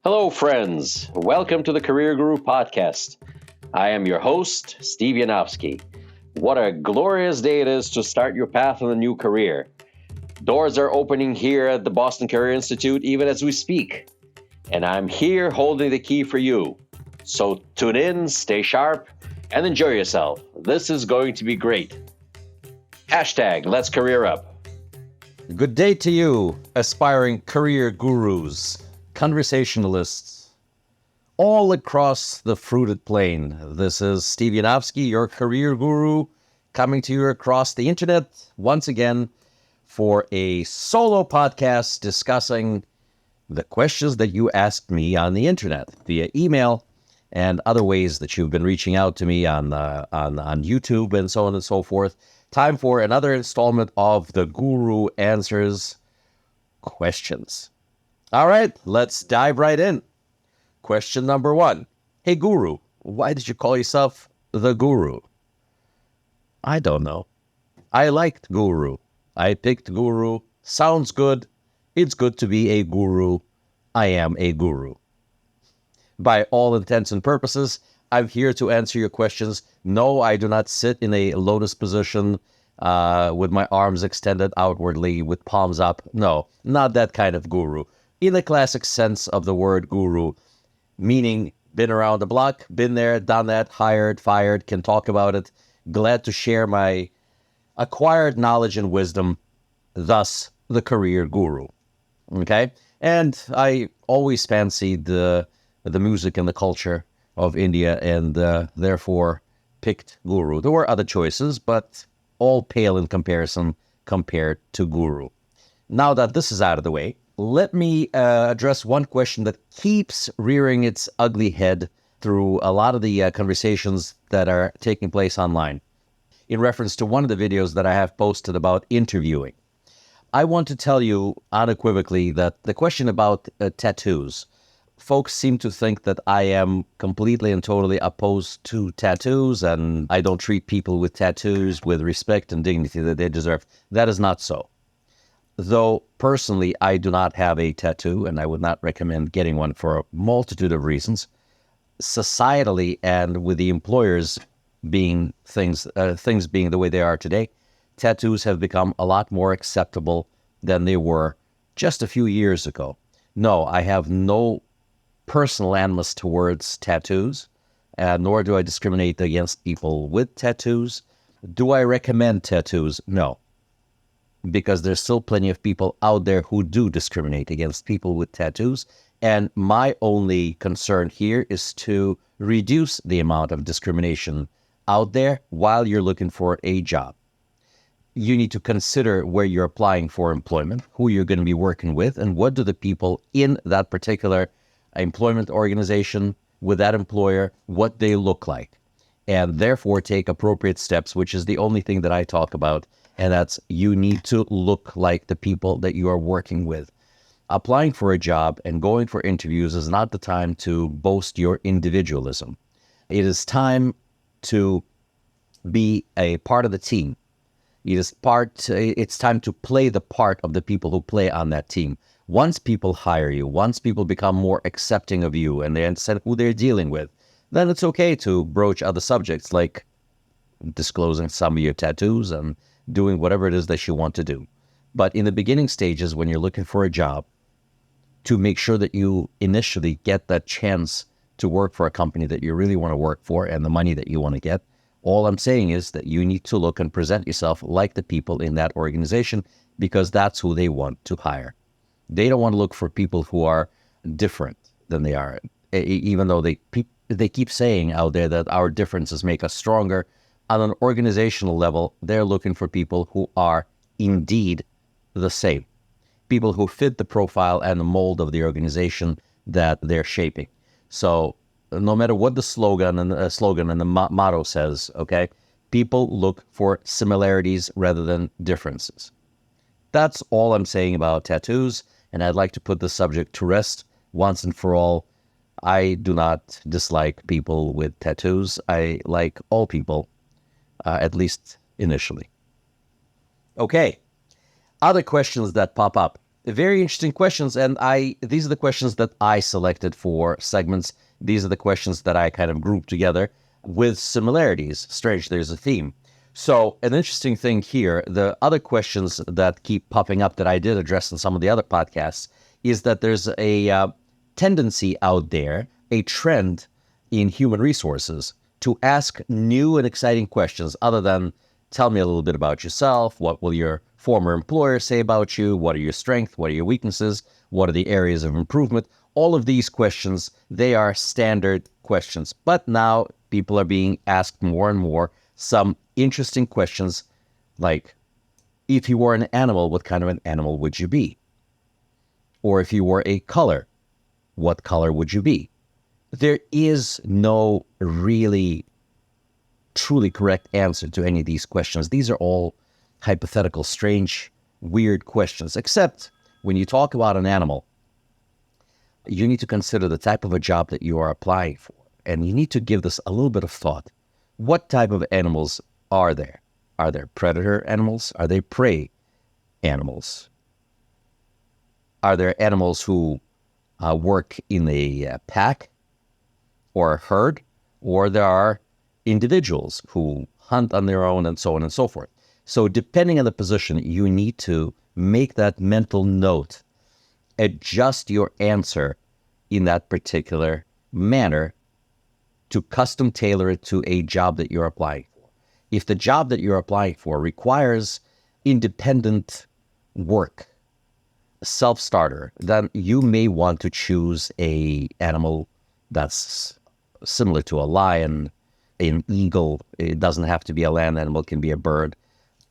Hello, friends. Welcome to the Career Guru podcast. I am your host, Steve Yanovsky. What a glorious day it is to start your path in a new career. Doors are opening here at the Boston Career Institute even as we speak. And I'm here holding the key for you. So tune in, stay sharp, and enjoy yourself. This is going to be great. Hashtag Let's Career Up. Good day to you, aspiring career gurus, conversationalists, all across the fruited plain. This is Steve Yanovsky, your career guru, coming to you across the internet once again for a solo podcast discussing the questions that you asked me on the internet via email and other ways that you've been reaching out to me on YouTube and so on and so forth. Time for another installment of the Guru Answers Questions. All right, let's dive right in. Question number 1. Hey, Guru, why did you call yourself the Guru? I don't know. I liked Guru. I picked Guru. Sounds good. It's good to be a guru. I am a guru. By all intents and purposes, I'm here to answer your questions. No, I do not sit in a lotus position with my arms extended outwardly with palms up. No, not that kind of guru. In the classic sense of the word guru, meaning been around the block, been there, done that, hired, fired, can talk about it, glad to share my acquired knowledge and wisdom, thus the career guru. Okay? And I always fancied the music and the culture of India and therefore picked Guru. There were other choices, but all pale in comparison compared to Guru. Now that this is out of the way, let me address one question that keeps rearing its ugly head through a lot of the conversations that are taking place online in reference to one of the videos that I have posted about interviewing. I want to tell you unequivocally that the question about tattoos, folks seem to think that I am completely and totally opposed to tattoos and I don't treat people with tattoos with respect and dignity that they deserve. That is not so. Though personally, I do not have a tattoo and I would not recommend getting one for a multitude of reasons. Societally and with the employers being things being the way they are today, tattoos have become a lot more acceptable than they were just a few years ago. No, I have no personal animus towards tattoos, nor do I discriminate against people with tattoos. Do I recommend tattoos? No, because there's still plenty of people out there who do discriminate against people with tattoos, and my only concern here is to reduce the amount of discrimination out there while you're looking for a job. You need to consider where you're applying for employment, who you're going to be working with, and what do the people in that particular employment organization with that employer, what they look like, and therefore take appropriate steps, which is the only thing that I talk about, and that's you need to look like the people that you are working with. Applying for a job and going for interviews is not the time to boast your individualism. It is time to be a part of the team. It's time to play the part of the people who play on that team. Once people hire you, once people become more accepting of you and they understand who they're dealing with, then it's okay to broach other subjects like disclosing some of your tattoos and doing whatever it is that you want to do. But in the beginning stages, when you're looking for a job, to make sure that you initially get that chance to work for a company that you really want to work for and the money that you want to get, all I'm saying is that you need to look and present yourself like the people in that organization because that's who they want to hire. They don't want to look for people who are different than they are, even though they keep saying out there that our differences make us stronger. On an organizational level, they're looking for people who are indeed the same, people who fit the profile and the mold of the organization that they're shaping. So no matter what the slogan and the motto says, okay, people look for similarities rather than differences. That's all I'm saying about tattoos, and I'd like to put the subject to rest once and for all. I do not dislike people with tattoos. I like all people, at least initially. Okay, other questions that pop up. Very interesting questions, and these are the questions that I selected for segments. These are the questions that I kind of grouped together with similarities. Strange, there's a theme. So an interesting thing here, the other questions that keep popping up that I did address in some of the other podcasts, is that there's a tendency out there, a trend in human resources to ask new and exciting questions other than tell me a little bit about yourself. What will your former employer say about you? What are your strengths? What are your weaknesses? What are the areas of improvement? All of these questions, they are standard questions. But now people are being asked more and more some interesting questions like, if you were an animal, what kind of an animal would you be? Or if you were a color, what color would you be? There is no really truly correct answer to any of these questions. These are all hypothetical, strange, weird questions, except when you talk about an animal, you need to consider the type of a job that you are applying for. And you need to give this a little bit of thought. What type of animals are there? Are there predator animals? Are they prey animals? Are there animals who work in a pack or a herd? Or there are individuals who hunt on their own and so on and so forth. So depending on the position, you need to make that mental note, adjust your answer in that particular manner to custom tailor it to a job that you're applying for. If the job that you're applying for requires independent work, self-starter, then you may want to choose a animal that's similar to a lion, an eagle. It doesn't have to be a land animal, it can be a bird.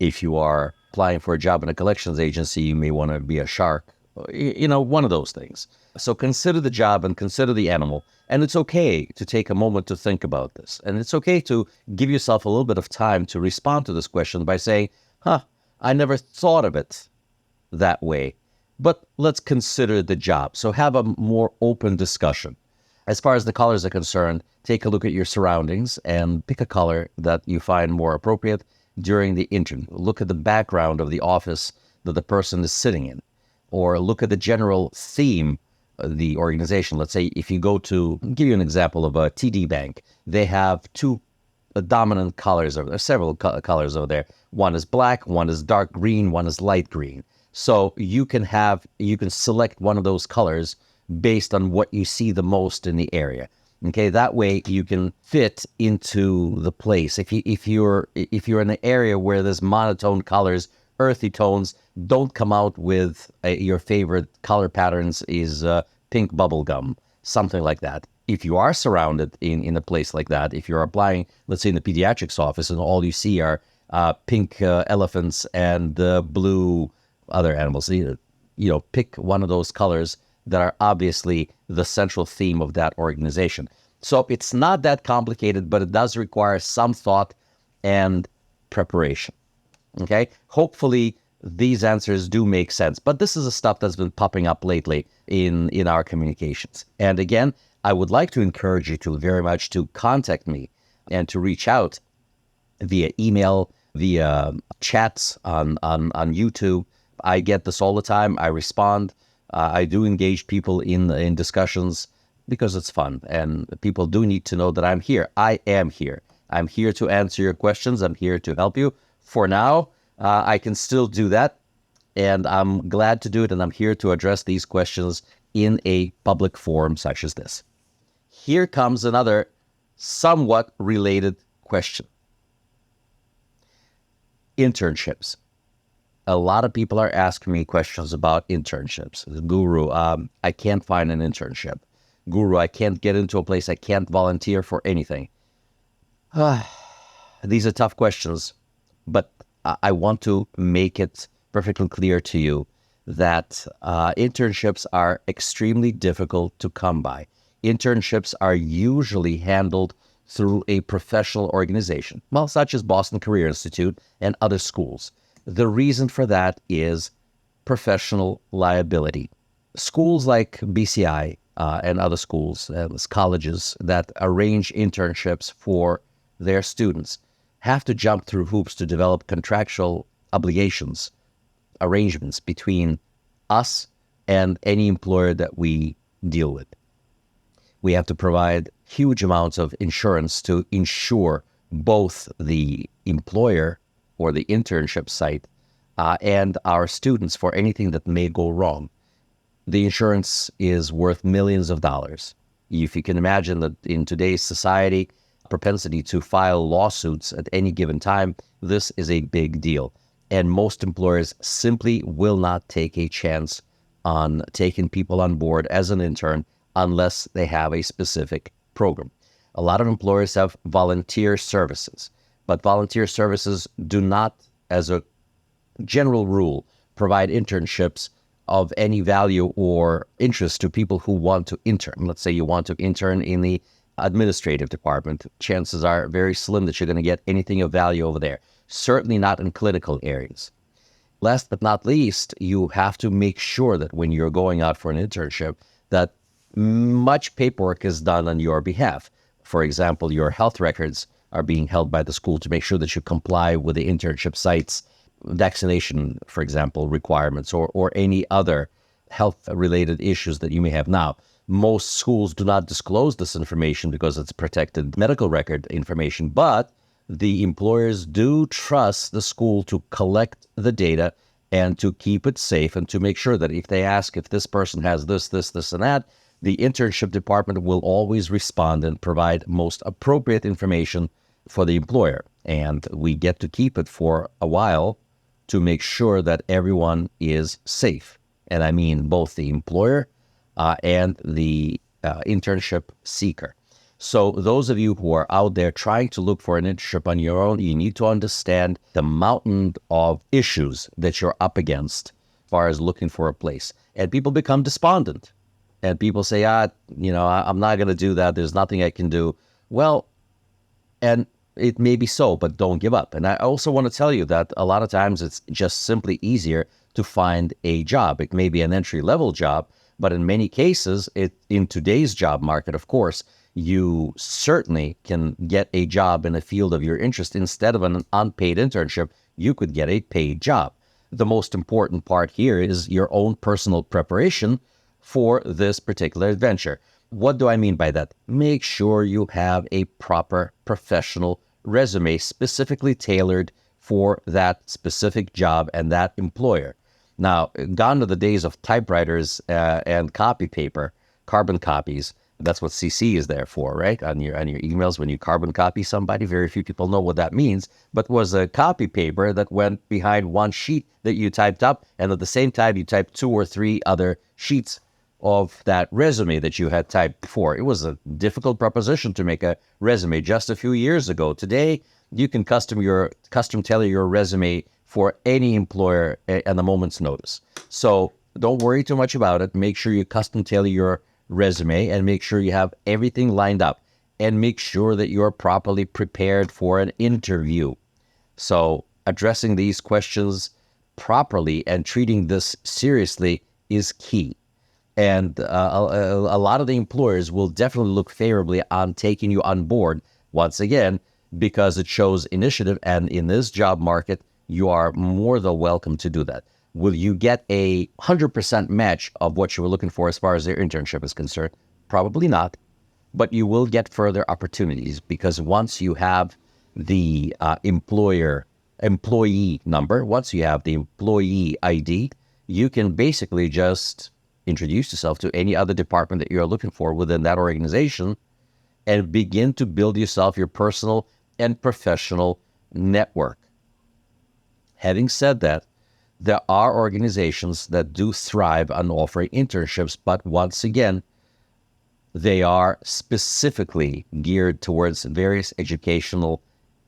If you are applying for a job in a collections agency, you may want to be a shark, one of those things. So consider the job and consider the animal. And it's okay to take a moment to think about this. And it's okay to give yourself a little bit of time to respond to this question by saying, I never thought of it that way. But let's consider the job. So have a more open discussion. As far as the colors are concerned, take a look at your surroundings and pick a color that you find more appropriate during the interview. Look at the background of the office that the person is sitting in, or look at the general theme of the organization. Let's say if you go to, I'll give you an example of a TD Bank, they have two dominant colors over there, several colors over there. One is black, one is dark green, one is light green. So you can select one of those colors based on what you see the most in the area. Okay, that way you can fit into the place. If you're in an area where there's monotone colors, earthy tones, don't come out with your favorite color patterns is pink bubble gum, something like that. If you are surrounded in a place like that, if you're applying, let's say in the pediatrics office, and all you see are pink elephants and blue other animals, pick one of those colors that are obviously the central theme of that organization. So it's not that complicated, but it does require some thought and preparation. Okay? Hopefully these answers do make sense. But this is the stuff that's been popping up lately in our communications. And again, I would like to encourage you to very much to contact me and to reach out via email, via chats on YouTube. I get this all the time. I respond. I do engage people in discussions because it's fun, and people do need to know that I'm here. I am here. I'm here to answer your questions. I'm here to help you. For now, I can still do that, and I'm glad to do it, and I'm here to address these questions in a public forum such as this. Here comes another somewhat related question. Internships. A lot of people are asking me questions about internships. Guru, I can't find an internship. Guru, I can't get into a place. I can't volunteer for anything. These are tough questions, but I want to make it perfectly clear to you that internships are extremely difficult to come by. Internships are usually handled through a professional organization, such as Boston Career Institute and other schools. The reason for that is professional liability. Schools like BCI and other schools, colleges that arrange internships for their students have to jump through hoops to develop contractual obligations, arrangements between us and any employer that we deal with. We have to provide huge amounts of insurance to insure both the employer or the internship site and our students for anything that may go wrong. The insurance is worth millions of dollars. If you can imagine that in today's society, propensity to file lawsuits at any given time, this is a big deal. And most employers simply will not take a chance on taking people on board as an intern unless they have a specific program. A lot of employers have volunteer services, but volunteer services do not, as a general rule, provide internships of any value or interest to people who want to intern. Let's say you want to intern in the administrative department. Chances are very slim that you're going to get anything of value over there. Certainly not in clinical areas. Last but not least, you have to make sure that when you're going out for an internship, that much paperwork is done on your behalf. For example, your health records are being held by the school to make sure that you comply with the internship site's vaccination, for example, requirements or any other health-related issues that you may have. Now, most schools do not disclose this information because it's protected medical record information, but the employers do trust the school to collect the data and to keep it safe and to make sure that if they ask if this person has this, and that, the internship department will always respond and provide most appropriate information for the employer. And we get to keep it for a while to make sure that everyone is safe. And I mean both the employer and the internship seeker. So those of you who are out there trying to look for an internship on your own, you need to understand the mountain of issues that you're up against as far as looking for a place. And people become despondent. And people say, I'm not going to do that. There's nothing I can do. Well, and it may be so, but don't give up. And I also want to tell you that a lot of times it's just simply easier to find a job. It may be an entry-level job, but in many cases, in today's job market, of course, you certainly can get a job in a field of your interest. Instead of an unpaid internship, you could get a paid job. The most important part here is your own personal preparation for this particular adventure. What do I mean by that? Make sure you have a proper professional resume specifically tailored for that specific job and that employer. Now, gone are the days of typewriters and copy paper, carbon copies. That's what CC is there for, right? On your emails, when you carbon copy somebody, very few people know what that means, but was a copy paper that went behind one sheet that you typed up, and at the same time, you typed 2 or 3 other sheets of that resume that you had typed before. It was a difficult proposition to make a resume just a few years ago. Today, you can custom tailor your resume for any employer at a moment's notice. So don't worry too much about it. Make sure you custom tailor your resume and make sure you have everything lined up and make sure that you're properly prepared for an interview. So addressing these questions properly and treating this seriously is key. And a lot of the employers will definitely look favorably on taking you on board, once again, because it shows initiative. And in this job market, you are more than welcome to do that. Will you get a 100% match of what you were looking for as far as their internship is concerned? Probably not. But you will get further opportunities because once you have the employee number, once you have the employee ID, you can basically just introduce yourself to any other department that you're looking for within that organization and begin to build yourself your personal and professional network. Having said that, there are organizations that do thrive on offering internships, but once again, they are specifically geared towards various educational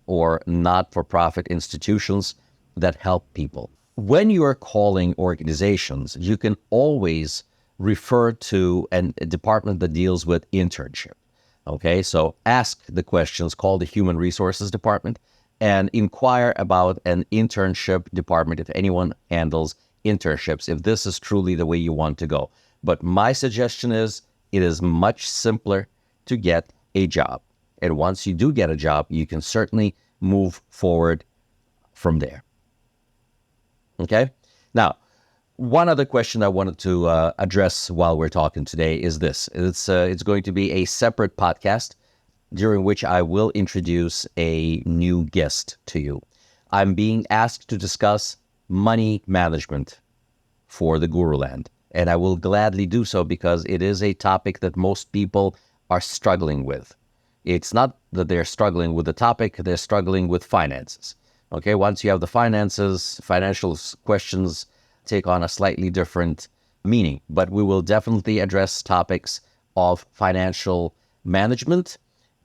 or not-for-profit institutions that help people. When you are calling organizations, you can always refer to a department that deals with internship. Okay, so ask the questions, call the Human Resources Department, and inquire about an internship department if anyone handles internships, if this is truly the way you want to go. But my suggestion is it is much simpler to get a job. And once you do get a job, you can certainly move forward from there. Okay? Now, One other question I wanted to address while we're talking today is this. It's going to be a separate podcast during which I will introduce a new guest to you. I'm being asked to discuss money management for the Guru Land, and I will gladly do so because it is a topic that most people are struggling with. It's not that they're struggling with the topic, they're struggling with finances. Okay, once you have the finances, financial questions take on a slightly different meaning, but we will definitely address topics of financial management,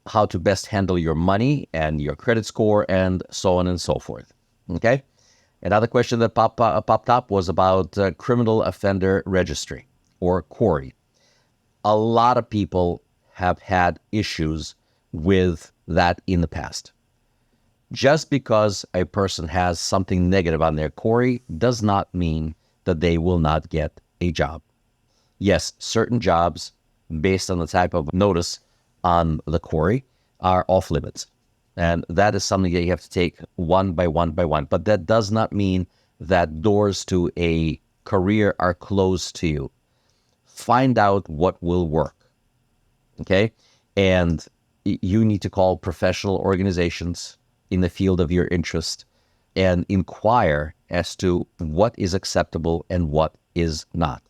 how to best handle your money and your credit score, and so on and so forth. Okay? Another question that popped up was about criminal offender registry, or CORI. A lot of people have had issues with that in the past. Just because a person has something negative on their CORI does not mean that they will not get a job. Yes, certain jobs, based on the type of notice on the CORI, are off limits. And that is something that you have to take one by one by one. But that does not mean that doors to a career are closed to you. Find out what will work. Okay? And you need to call professional organizations in the field of your interest and inquire as to what is acceptable and what is not.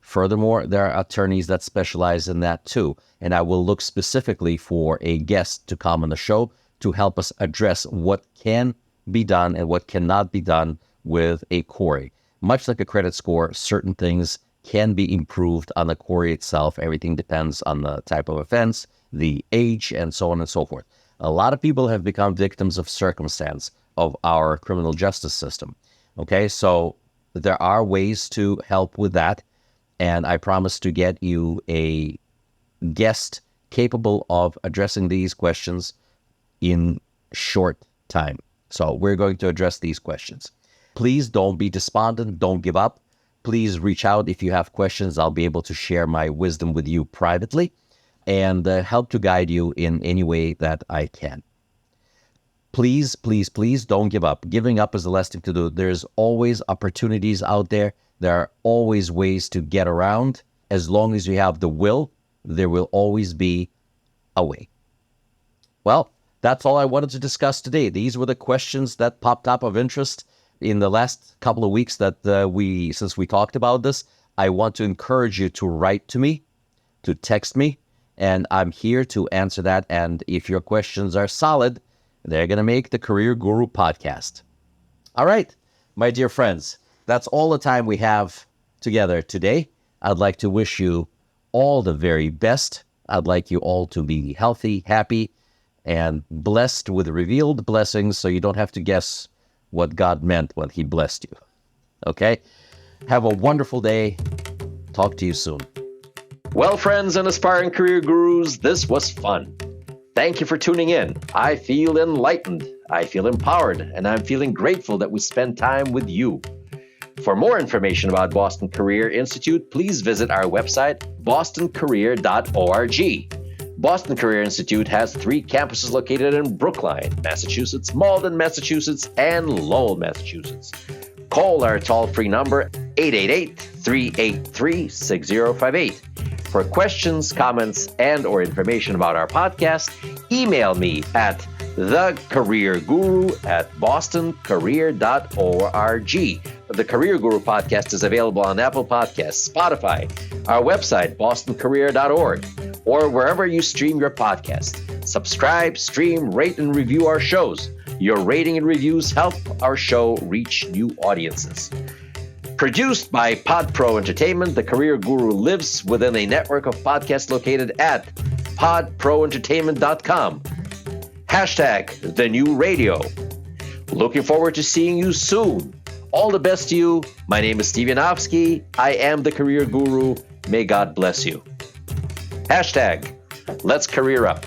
Furthermore, there are attorneys that specialize in that too, and I will look specifically for a guest to come on the show to help us address what can be done and what cannot be done with a CORI. Much like a credit score, certain things can be improved on the CORI itself. Everything depends on the type of offense, the age, and so on and so forth. A lot of people have become victims of circumstance of our criminal justice system. Okay, so there are ways to help with that, and I promise to get you a guest capable of addressing these questions in short time. So we're going to address these questions. Please don't be despondent. Don't give up. Please reach out if you have questions. I'll be able to share my wisdom with you privately and help to guide you in any way that I can. Please, please, please don't give up. Giving up is the last thing to do. There's always opportunities out there. There are always ways to get around. As long as you have the will, there will always be a way. Well, that's all I wanted to discuss today. These were the questions that popped up of interest in the last couple of weeks that since we talked about this. I want to encourage you to write to me, to text me, and I'm here to answer that. And if your questions are solid, they're going to make the Career Guru podcast. All right, my dear friends, that's all the time we have together today. I'd like to wish you all the very best. I'd like you all to be healthy, happy, and blessed with revealed blessings so you don't have to guess what God meant when he blessed you. Okay? Have a wonderful day. Talk to you soon. Well, friends and aspiring career gurus, this was fun. Thank you for tuning in. I feel enlightened, I feel empowered, and I'm feeling grateful that we spend time with you. For more information about Boston Career Institute, please visit our website, bostoncareer.org. Boston Career Institute has 3 campuses located in Brookline, Massachusetts, Malden, Massachusetts, and Lowell, Massachusetts. Call our toll-free number, 888-383-6058. For questions, comments, and or information about our podcast, email me at thecareerguru@bostoncareer.org. The Career Guru podcast is available on Apple Podcasts, Spotify, our website, bostoncareer.org, or wherever you stream your podcast. Subscribe, stream, rate, and review our shows. Your rating and reviews help our show reach new audiences. Produced by PodPro Entertainment, the Career Guru lives within a network of podcasts located at podproentertainment.com. #TheNewRadio. Looking forward to seeing you soon. All the best to you. My name is Steve Yanovsky. I am the Career Guru. May God bless you. #Let's Career Up.